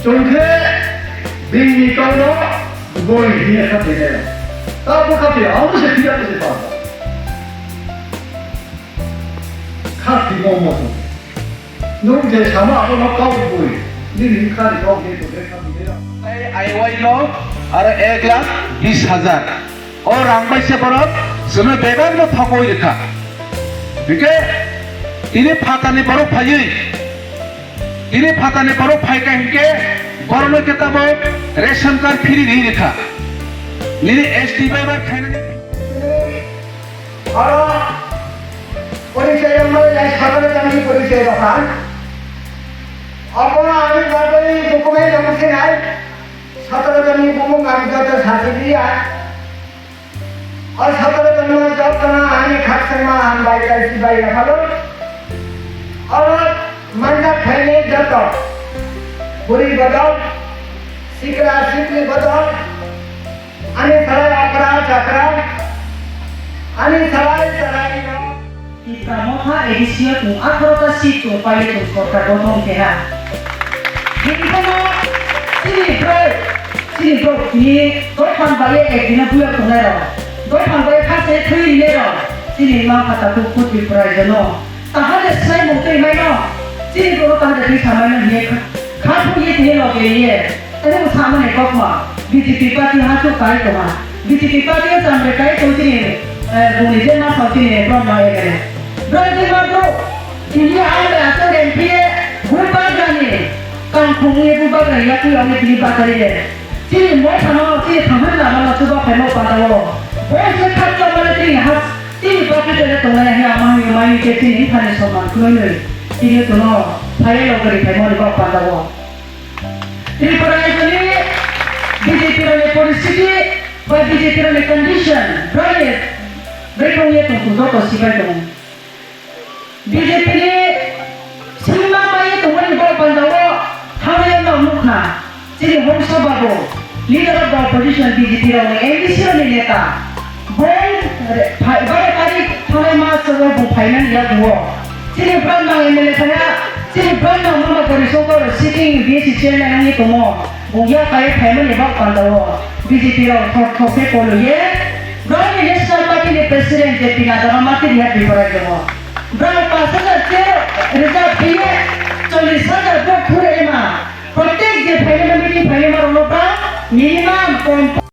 종태 민니 까노 무거이 비에 카페네요. 따보 카페 아무새 비하듯이 봤다. 카페 뭐뭐 농제 sama aku nak kau boy. Ni nikah kau gitu देखा मेरा. आईवाई लो अरे 1,20,000 और रामबाई से बरफ समय बेगान में फकोई लिखा ठीक है इन्हें फाता ने बरफ फाई इन्हें फाता ने बरफ फाई का इनके बरफ में किताब रेशन कार्ड फ्री नहीं लिखा इन्हें एसटी बार खाने और परिचय में लाइक खबर करने परिचय रखा अपना आने वाले डॉक्यूमेंट हमसे आए सत्रह जन को काम करते साथी दिया और सत्रह जन में जब करना आने खास में हम बाइक का इसी बाइक रखा लो और मंडप फैले जब बुरी बताओ सिकरा सिकली बताओ आने सराय अपरा चक्रा आने सराय Kita moha edisi tu akhirnya situ pada tu kota Botong Kera. Jadi kalau sini bro ni doipan bayar ekdina buat tu nero, doipan bayar kasih thui nero, sini mah kata tu putih perayaan. Tahan deh saya mungkin mana, sini bro tahan deh sama mana ni, kamu ye ni loge ye, tapi sama ni kau mah, BJP parti hatu kaya tu mah, BJP parti sampai kaya tu sini. Bumi jenah pasti ni belum bayar kan? Berarti macam ini ada asal MP bukan ni, kampungnya bukan ni, aku yang ini bukan ni. Jadi mau sama sih kami nama coba penuh pada lo. Boleh kacau mana ni has, ini pakai dari tengah ni amai ke sini hari soman kuno ini tu no, hari lo beri penuh di bawah pada lo. Ini perayaan ini BJP ni polisi, BJP ni condition, berarti mereka ni tu tu siapa tu. BJP ni semua bayi tu mana bawa pandawa, hal yang nak mukna. Jadi hong sahabat leader of the opposition BJP orang MDC orang neta, bon, banyak kali thane mas orang bon final ya dua. Jadi brand bang MLA saya, jadi brand bang mama dari sokor sitting BJP chairman ni tu mo, bukan kaya family bawa pandawa BJP orang thok polo ye. Brand ni national party ni presiden jadi nada mati dia di bawah dia mo. Brand pasal je result dia 40,000 vote pura emang. प्रत्येक जे पहले में मीटिंग पहले बार होगा मिनिमम